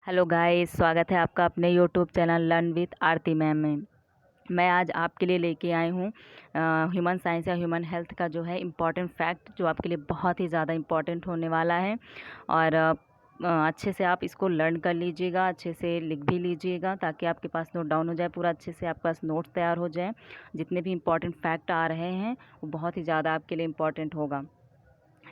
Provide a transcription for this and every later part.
Hello guys, स्वागत है आपका अपने YouTube channel learn with Aarti ma'am में। मैं आज आपके लिए लेके आई हूँ ह्यूमन साइंस या ह्यूमन हेल्थ का जो है इम्पॉर्टेंट फैक्ट, जो आपके लिए बहुत ही ज़्यादा इम्पॉर्टेंट होने वाला है। और अच्छे से आप इसको लर्न कर लीजिएगा, अच्छे से लिख भी लीजिएगा ताकि आपके पास नोट डाउन हो जाए, पूरा अच्छे से आपके पास नोट्स तैयार हो जाए। जितने भी इम्पॉर्टेंट फैक्ट आ रहे हैं वो बहुत ही ज़्यादा आपके लिए इम्पॉर्टेंट होगा।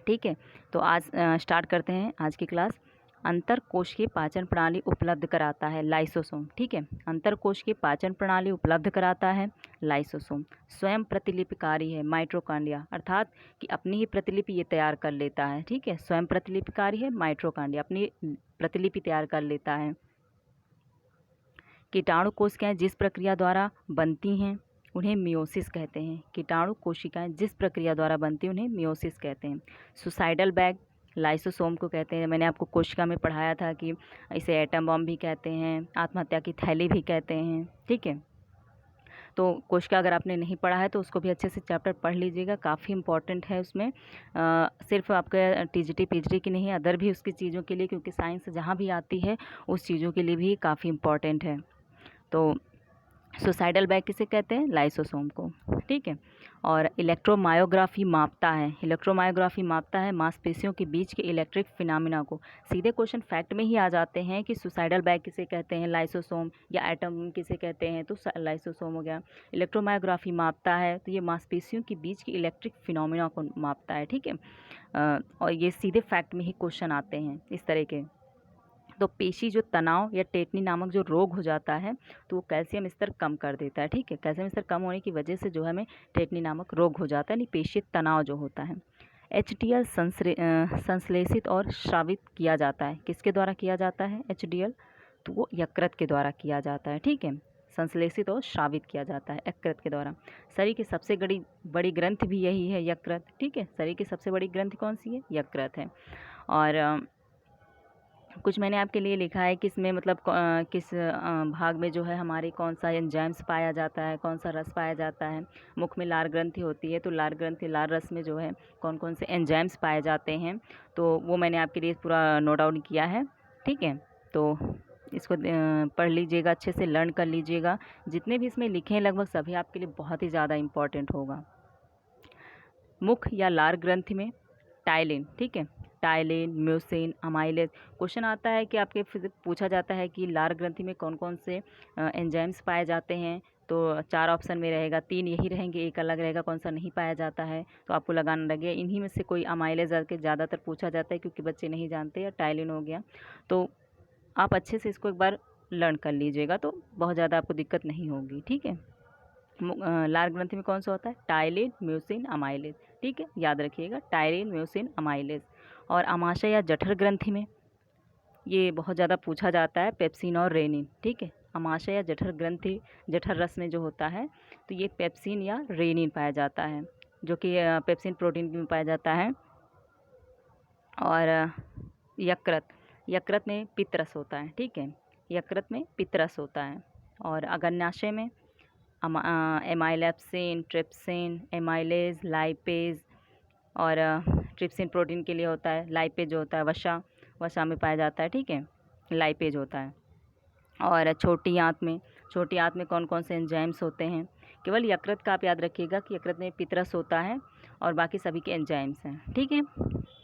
ठीक है, तो आज स्टार्ट करते हैं आज की क्लास। अंतर कोशिकीय पाचन प्रणाली उपलब्ध कराता है लाइसोसोम। ठीक है, अंतर कोशिकीय पाचन प्रणाली उपलब्ध कराता है लाइसोसोम। स्वयं प्रतिलिपिकारी है माइटोकॉन्ड्रिया, अर्थात कि अपनी ही प्रतिलिपि ये तैयार कर लेता है। ठीक है, स्वयं प्रतिलिपिकारी है माइटोकॉन्ड्रिया, अपनी प्रतिलिपि तैयार कर लेता है। कीटाणु कोशिकाएं जिस प्रक्रिया द्वारा बनती हैं उन्हें मियोसिस कहते हैं। कीटाणु कोशिकाएं जिस प्रक्रिया द्वारा बनती हैं उन्हें मियोसिस कहते हैं। सुसाइडल बैग लाइसोसोम को कहते हैं। मैंने आपको कोशिका में पढ़ाया था कि इसे एटम बम भी कहते हैं, आत्महत्या की थैली भी कहते हैं। ठीक है, तो कोशिका अगर आपने नहीं पढ़ा है तो उसको भी अच्छे से चैप्टर पढ़ लीजिएगा, काफ़ी इंपॉर्टेंट है उसमें। सिर्फ आपके टीजीटी पीजीटी की नहीं, अदर भी उसकी चीज़ों के लिए, क्योंकि साइंस जहाँ भी आती है उस चीज़ों के लिए भी काफ़ी इम्पॉर्टेंट है। तो सुसाइडल बैग किसे कहते हैं? लाइसोसोम को। ठीक है, और इलेक्ट्रोमायोग्राफी मापता है। इलेक्ट्रोमायोग्राफी मापता है मांसपेशियों के बीच के इलेक्ट्रिक फिनोमिना को। सीधे क्वेश्चन फैक्ट में ही आ जाते हैं कि सुसाइडल बैग किसे कहते हैं, लाइसोसोम, या एटम किसे कहते हैं, तो लाइसोसोम हो गया। इलेक्ट्रोमायोग्राफी मापता है तो ये मांसपेशियों के बीच के इलेक्ट्रिक फिनोमिना को मापता है। ठीक है, और ये सीधे फैक्ट में ही क्वेश्चन आते हैं इस तरह के। तो पेशी जो तनाव या टेटनी नामक जो रोग हो जाता है तो वो कैल्शियम स्तर कम कर देता है। ठीक है, कैल्शियम स्तर कम होने की वजह से जो है हमें टेटनी नामक रोग हो जाता है, यानी पेशी तनाव जो होता है। HDL संश्लेषित और स्रावित किया जाता है। किसके द्वारा किया जाता है HDL? तो वो यकृत के द्वारा किया जाता है। ठीक है, संश्लेषित और स्रावित किया जाता है यकृत के द्वारा। शरीर की सबसे बड़ी ग्रंथि भी यही है, यकृत। ठीक है, शरीर की सबसे बड़ी ग्रंथि कौन सी है? यकृत है। और कुछ मैंने आपके लिए लिखा है कि इसमें मतलब किस भाग में जो है हमारे कौन सा एंजाइम्स पाया जाता है, कौन सा रस पाया जाता है। मुख में लार ग्रंथि होती है, तो लार ग्रंथि लार रस में जो है कौन कौन से एंजाइम्स पाए जाते हैं, तो वो मैंने आपके लिए पूरा नोट डाउन किया है। ठीक है, तो इसको पढ़ लीजिएगा, अच्छे से लर्न कर लीजिएगा। जितने भी इसमें लिखे हैं लगभग सभी आपके लिए बहुत ही ज़्यादा इम्पॉर्टेंट होगा। मुख या लार ग्रंथि में टाइलिन, ठीक है, टाइलिन, म्यूसिन, अमाइलेज। क्वेश्चन आता है कि आपके फिर पूछा जाता है कि लार ग्रंथि में कौन कौन से एंजाइम्स पाए जाते हैं, तो 4 ऑप्शन में रहेगा, 3 यही रहेंगे, एक अलग रहेगा, कौन सा नहीं पाया जाता है, तो आपको लगाना लगे इन्हीं में से कोई। अमाइलेज के ज़्यादातर पूछा जाता है क्योंकि बच्चे नहीं जानते, या टाइलिन हो गया। तो आप अच्छे से इसको एक बार लर्न कर लीजिएगा तो बहुत ज़्यादा आपको दिक्कत नहीं होगी। ठीक है, लार ग्रंथि में कौन सा होता है? Ptyalin, mucin, amylase. ठीक है, याद रखिएगा, टाइलिन, म्यूसिन, अमाइलेज। और अमाशय या जठर ग्रंथि में ये बहुत ज़्यादा पूछा जाता है, पेप्सिन और रेनिन। ठीक है, अमाशय या जठर ग्रंथि, जठर रस में जो होता है तो ये पेप्सिन या रेनिन पाया जाता है, जो कि पेप्सिन प्रोटीन में पाया जाता है। और यकृत, यकृत में पित्तरस होता है। ठीक है, यकृत में पित्तरस होता है। और अग्न्याशय में एमाइलेप्सिन, ट्रिप्सिन, एमाइलेज, लाइपेज। और ट्रिप्सिन प्रोटीन के लिए होता है, लाइपेज जो होता है वसा, वसा में पाया जाता है। ठीक है, लाइपेज होता है। और छोटी आंत में कौन कौन से एंजाइम्स होते हैं? केवल यकृत का आप याद रखिएगा कि यकृत में पित्तरस होता है और बाकी सभी के एंजाइम्स हैं। ठीक है,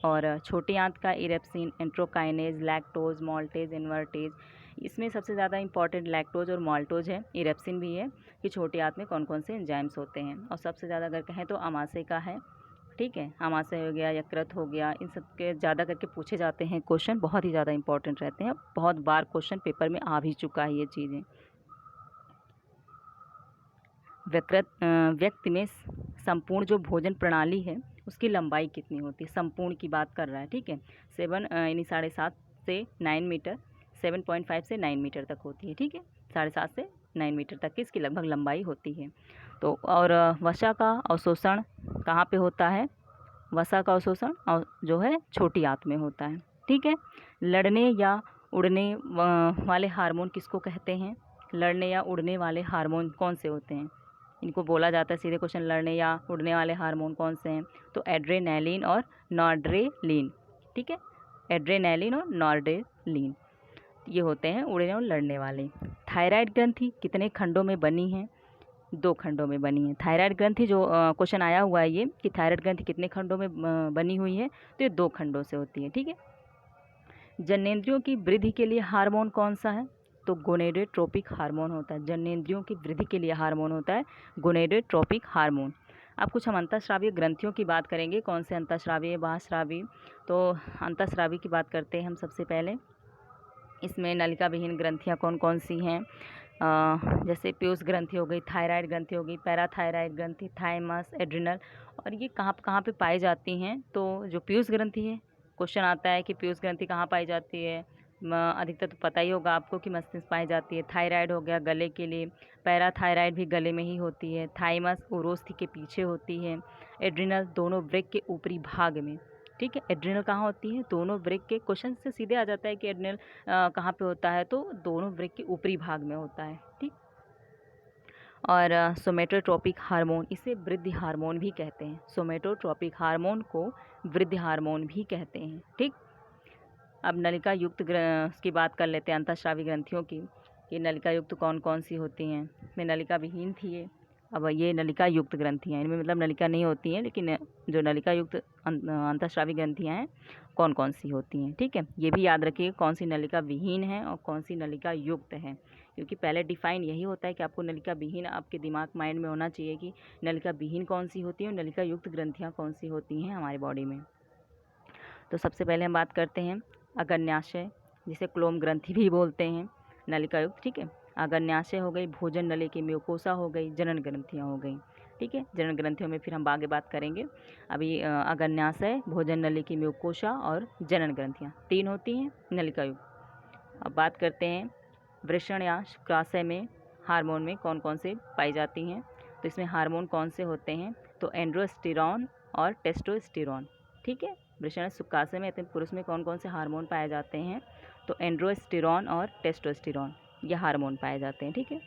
और छोटी आंत का इरेप्सिन, एंट्रोकाइनेज, लैक्टोज, माल्टेज, इन्वर्टेज। इसमें सबसे ज़्यादा इंपॉर्टेंट लैक्टोज और माल्टोज है, इरेप्सिन भी है, कि छोटी आंत में कौन कौन से एंजाइम्स होते हैं। और सबसे ज़्यादा अगर कहें तो अमाशय का है। ठीक है, अमाशय हो गया, यकृत हो गया, इन सब के ज़्यादा करके पूछे जाते हैं क्वेश्चन, बहुत ही ज़्यादा इंपॉर्टेंट रहते हैं। बहुत बार क्वेश्चन पेपर में आ भी चुका है ये चीज़ें। व्यक्ति में संपूर्ण जो भोजन प्रणाली है उसकी लंबाई कितनी होती है? संपूर्ण की बात कर रहा है। ठीक है, 7 यानी 7.5 से 9 मीटर, 7.5 से 9 मीटर तक होती है। ठीक है, 7.5 से 9 मीटर तक की इसकी लगभग लंबाई होती है। तो और वसा का अवशोषण कहाँ पे होता है? वसा का अवशोषण जो है छोटी आंत में होता है। ठीक है, लड़ने या उड़ने वाले हार्मोन किसको कहते हैं? लड़ने या उड़ने वाले हार्मोन कौन से होते हैं? इनको बोला जाता है सीधे क्वेश्चन, लड़ने या उड़ने वाले हार्मोन कौन से हैं? तो एड्रेनालिन और नॉर्ड्रेलिन। ठीक है, एड्रेनालिन और नॉर्ड्रेलिन। ये होते हैं उड़ने और लड़ने वाले। थायराइड ग्रंथि कितने खंडों में बनी है? 2 खंडों में बनी है। थायराइड ग्रंथि जो क्वेश्चन आया हुआ है ये कि थायराइड ग्रंथि कितने खंडों में बनी हुई है, तो ये 2 खंडों से होती है। ठीक है। जननेंद्रियों की वृद्धि के लिए हार्मोन कौन सा है? तो गोनेडोट्रोपिक हार्मोन होता है। जननेंद्रियों की वृद्धि के लिए हार्मोन होता है गोनेडोट्रोपिक हार्मोन। अब कुछ हम अंतःस्रावी ग्रंथियों की बात करेंगे। कौन से अंतःस्रावी, बाह्यस्रावी? तो अंतःस्रावी की बात करते हैं हम सबसे पहले। इसमें नलिका विहीन ग्रंथियाँ कौन कौन सी हैं? जैसे पीयूष ग्रंथि हो गई, थायराइड ग्रंथि हो गई, पैराथायराइड ग्रंथि, थाइमस, एड्रिनल। और ये कहाँ पे पाई जाती हैं? तो जो पीयूष ग्रंथि है, क्वेश्चन आता है कि पीयूष ग्रंथि कहाँ पाई जाती है। अधिकतर तो पता ही होगा आपको कि मस्तिष्क पाई जाती है। थायराइड हो गया गले के लिए, पैराथायराइड भी गले में ही होती है। थाइमस उरोस्थि के पीछे होती है। एड्रिनल दोनों वृक्क के ऊपरी भाग में। ठीक है। एड्रिनल कहाँ होती है? दोनों वृक्क के, क्वेश्चन से सीधे आ जाता है कि एड्रिनल कहाँ पे होता है, तो दोनों वृक्क के ऊपरी भाग में होता है। ठीक। और सोमेटोट्रोपिक हार्मोन, इसे वृद्धि हार्मोन भी कहते हैं। सोमेटोट्रोपिक हार्मोन को वृद्धि हार्मोन भी कहते हैं। ठीक। अब नलिका युक्त की बात कर लेते हैं, अंतःस्रावी ग्रंथियों की, कि नलिका युक्त कौन कौन सी होती हैं। में नलिका विहीन थी ये, अब ये नलिका युक्त ग्रंथियाँ, इनमें मतलब नलिका नहीं होती हैं, लेकिन जो नलिका युक्त अंतःस्रावी ग्रंथियाँ हैं कौन कौन सी होती हैं। ठीक है। ये भी याद रखिए कौन सी नलिका विहीन है और कौन सी नलिका युक्त है, क्योंकि पहले डिफाइन यही होता है कि आपको नलिका विहीन, आपके दिमाग माइंड में होना चाहिए कि नलिका विहीन कौन सी होती है और नलिका युक्त ग्रंथियाँ कौन सी होती हैं हमारी बॉडी में। तो सबसे पहले हम बात करते हैं अगन्याशय, जिसे क्लोम ग्रंथि भी बोलते हैं, नलिका युक्त। ठीक है। अगन्याशय हो गई, भोजन नली की म्यूकोसा हो गई, जनन ग्रंथियाँ हो गई। ठीक है। जनन ग्रंथियों में फिर हम आगे बात करेंगे। अभी अगन्याशय, भोजन नली की म्यूकोसा और जनन ग्रंथियाँ 3 होती हैं नलिका युक्त। अब बात करते हैं वृषण या शुक्राशय में हार्मोन में कौन कौन से पाई जाती हैं। तो इसमें हार्मोन कौन से होते हैं? तो एंड्रोस्टेरॉन और टेस्टोस्टेरॉन। ठीक है। वृषण शुक्राशय में पुरुष में कौन कौन से हार्मोन पाए जाते हैं? तो एंड्रोस्टेरॉन और टेस्टोस्टेरॉन, ये हार्मोन पाए जाते हैं। ठीक है।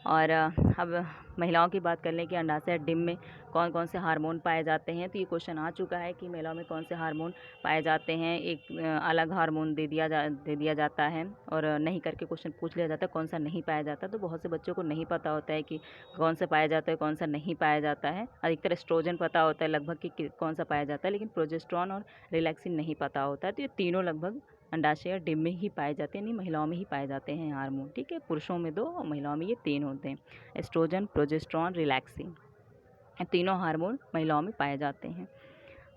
और अब महिलाओं की बात कर लें कि अंडाशय डिम्ब में कौन कौन से हार्मोन पाए जाते हैं। तो ये क्वेश्चन आ चुका है कि महिलाओं में कौन से हार्मोन पाए जाते हैं। एक अलग हार्मोन दे दिया जाता है, और नहीं करके क्वेश्चन पूछ लिया जाता है कौन सा नहीं पाया जाता। तो बहुत से बच्चों को नहीं पता होता है कि कौन सा पाया जाता है, कौन सा नहीं पाया जाता है। अधिकतर एस्ट्रोजन पता होता है लगभग कि कौन सा पाया जाता है, लेकिन प्रोजेस्टेरॉन और रिलैक्सिन नहीं पता होता है। तो ये तीनों लगभग अंडाशय और डिम्ब में ही पाए जाते हैं, नहीं महिलाओं में ही पाए जाते हैं हार्मोन। ठीक है। पुरुषों में 2 और महिलाओं में ये 3 होते हैं, एस्ट्रोजन, प्रोजेस्टेरॉन, रिलैक्सिन। तीनों हार्मोन महिलाओं में पाए जाते हैं।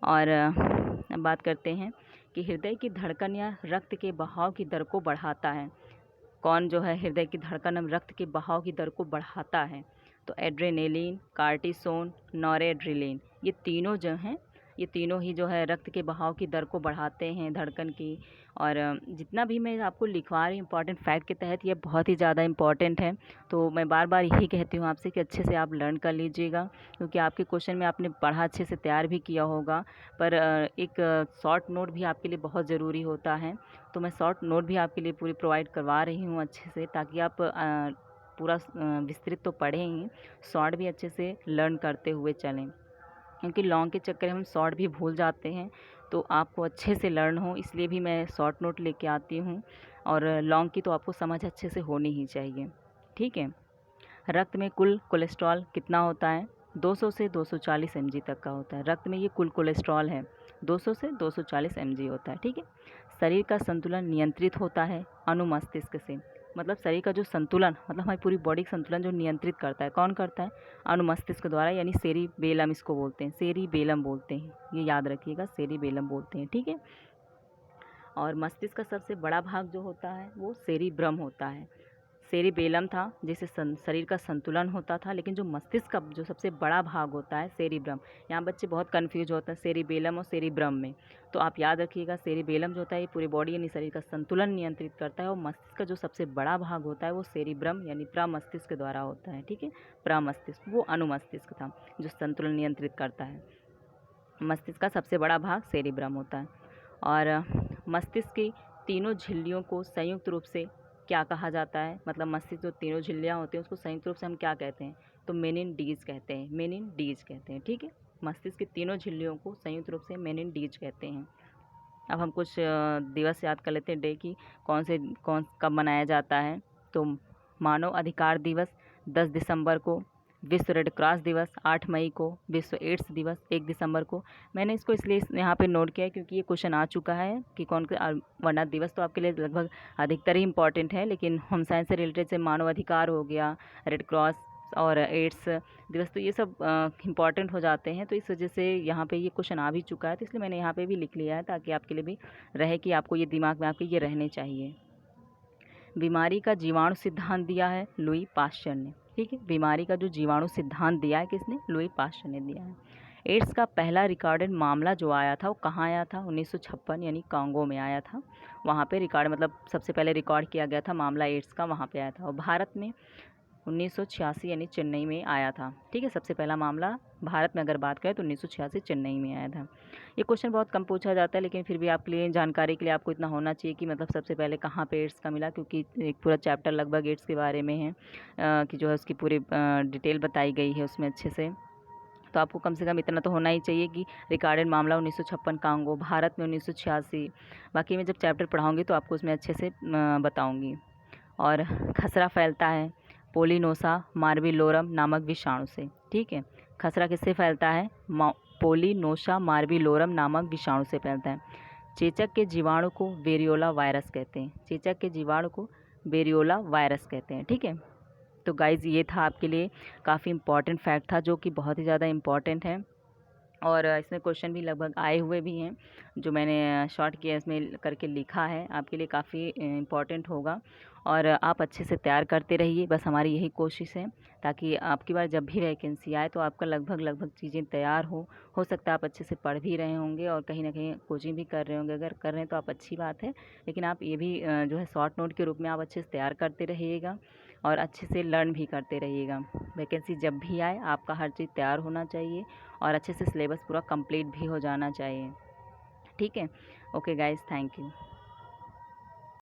और अब बात करते हैं कि हृदय की धड़कन या रक्त के बहाव की दर को बढ़ाता है। कौन जो है हृदय की धड़कन और रक्त के बहाव की दर को बढ़ाता है? तो एड्रेनेलिन, कार्टिसोन, नॉरेड्रिलिन, ये तीनों जो हैं, ये तीनों ही जो है रक्त के बहाव की दर को बढ़ाते हैं, धड़कन की। और जितना भी मैं आपको लिखवा रही हूँ इंपॉर्टेंट फैक्ट के तहत, ये बहुत ही ज़्यादा इंपॉर्टेंट है। तो मैं बार बार यही कहती हूँ आपसे कि अच्छे से आप लर्न कर लीजिएगा, क्योंकि आपके क्वेश्चन में आपने पढ़ा, अच्छे से तैयार भी किया होगा, पर एक शॉर्ट नोट भी आपके लिए बहुत ज़रूरी होता है। तो मैं शॉर्ट नोट भी आपके लिए पूरी प्रोवाइड करवा रही हूँ अच्छे से, ताकि आप पूरा विस्तृत तो पढ़ें ही, शॉर्ट भी अच्छे से लर्न करते हुए चलें, क्योंकि लॉन्ग के चक्कर में हम शॉर्ट भी भूल जाते हैं। तो आपको अच्छे से लर्न हो, इसलिए भी मैं शॉर्ट नोट लेके आती हूँ, और लॉन्ग की तो आपको समझ अच्छे से होनी ही चाहिए। ठीक है। रक्त में कुल कोलेस्ट्रॉल कितना होता है? 200 से 240 mg तक का होता है। रक्त में ये कुल कोलेस्ट्रॉल है, 200 से 240 mg होता है। ठीक है। शरीर का संतुलन नियंत्रित होता है अनुमस्तिष्क से। मतलब शरीर का जो संतुलन, मतलब हमारी पूरी बॉडी का संतुलन जो नियंत्रित करता है, कौन करता है? अनुमस्तिष्क द्वारा, यानी सेरिबेलम इसको बोलते हैं, सेरिबेलम बोलते हैं, ये याद रखिएगा, सेरिबेलम बोलते हैं। ठीक है। और मस्तिष्क का सबसे बड़ा भाग जो होता है वो सेरिब्रम होता है। सेरिबेलम था जिससे शरीर का संतुलन होता था, लेकिन जो मस्तिष्क का जो सबसे बड़ा भाग होता है सेरिब्रम। यहाँ बच्चे बहुत कंफ्यूज होते हैं सेरिबेलम और सेरिब्रम में। तो आप याद रखिएगा, सेरिबेलम जो होता है ये पूरी बॉडी यानी शरीर का संतुलन नियंत्रित करता है, और मस्तिष्क का जो सबसे बड़ा भाग होता है वो सेरिब्रम यानी प्रमस्तिष्क द्वारा होता है। ठीक है। प्रमस्तिष्क वो अनुमस्तिष्क था जो संतुलन नियंत्रित करता है। मस्तिष्क का सबसे बड़ा भाग सेरिब्रम होता है। और मस्तिष्क की तीनों झिल्लियों को संयुक्त रूप से क्या कहा जाता है? मतलब मस्तिष्क जो तीनों झिल्लियाँ होती हैं उसको संयुक्त रूप से हम क्या कहते हैं? तो मेनिनडीज कहते हैं, मेनिनडीज कहते हैं। ठीक है। मस्तिष्क की तीनों झिल्लियों को संयुक्त रूप से मेनिनडीज कहते हैं। अब हम कुछ दिवस याद कर लेते हैं, डे की कौन कब मनाया जाता है। तो मानव अधिकार दिवस 10 दिसंबर को, विश्व रेड क्रॉस दिवस 8 मई को, विश्व एड्स दिवस 1 दिसंबर को। मैंने इसको इसलिए यहाँ पे नोट किया है क्योंकि ये क्वेश्चन आ चुका है कि वरना दिवस तो आपके लिए लगभग अधिकतर ही इम्पॉर्टेंट है, लेकिन होम साइंस से रिलेटेड से मानव अधिकार हो गया, रेड क्रॉस और एड्स दिवस, तो ये सब इम्पॉर्टेंट हो जाते हैं। तो इस वजह से यहाँ पे ये क्वेश्चन आ भी चुका है, तो इसलिए मैंने यहाँ पे भी लिख लिया है ताकि आपके लिए भी रहे कि आपको ये दिमाग में आपके ये रहने चाहिए। बीमारी का जीवाणु सिद्धांत दिया है लुई पाश्चर ने। ठीक है, बीमारी का जो जीवाणु सिद्धांत दिया है किसने? लुई पाश्चर ने दिया है। एड्स का पहला रिकॉर्डेड मामला जो आया था वो कहाँ आया था? 1956 यानी कांगो में आया था। वहाँ पे रिकॉर्ड मतलब सबसे पहले रिकॉर्ड किया गया था मामला एड्स का, वहाँ पे आया था। और भारत में 1986 यानी चेन्नई में आया था। ठीक है, सबसे पहला मामला भारत में अगर बात करें तो 1986 चेन्नई में आया था। ये क्वेश्चन बहुत कम पूछा जाता है, लेकिन फिर भी आपके लिए जानकारी के लिए आपको इतना होना चाहिए कि मतलब सबसे पहले कहाँ पे एड्स का मिला, क्योंकि एक पूरा चैप्टर लगभग एड्स के बारे में है कि जो है उसकी पूरी डिटेल बताई गई है उसमें अच्छे से। तो आपको कम से कम इतना तो होना ही चाहिए कि रिकॉर्डेड मामला 1956 कांगो, भारत में 1986। बाकी मैं जब चैप्टर पढ़ाऊँगी तो आपको उसमें अच्छे से बताऊँगी। और खसरा फैलता है पोलिनोसा मार्बिलोरम नामक विषाणु से। ठीक है, खसरा किससे फैलता है? पोलिनोसा मार्बिलोरम नामक विषाणु से फैलता है। चेचक के जीवाणु को वेरियोला वायरस कहते हैं। चेचक के जीवाणु को वेरियोला वायरस कहते हैं। ठीक है, तो गाइज़ ये था आपके लिए काफ़ी इम्पॉर्टेंट फैक्ट था, जो कि बहुत ही ज़्यादा इम्पॉर्टेंट है। और इसमें क्वेश्चन भी लगभग आए हुए भी हैं, जो मैंने शॉर्ट किया इसमें करके लिखा है, आपके लिए काफ़ी इम्पॉर्टेंट होगा। और आप अच्छे से तैयार करते रहिए, बस हमारी यही कोशिश है, ताकि आपकी बार जब भी वैकेंसी आए तो आपका लगभग चीज़ें तैयार हो सकता है आप अच्छे से पढ़ भी रहे होंगे और कहीं ना कहीं कोचिंग भी कर रहे होंगे। अगर कर रहे हैं तो आप अच्छी बात है, लेकिन आप ये भी जो है शॉर्ट नोट के रूप में आप अच्छे से तैयार करते रहिएगा और अच्छे से लर्न भी करते रहिएगा। वैकेंसी जब भी आए आपका हर चीज़ तैयार होना चाहिए और अच्छे से सिलेबस पूरा कंप्लीट भी हो जाना चाहिए। ठीक है, ओके गाइस, थैंक यू।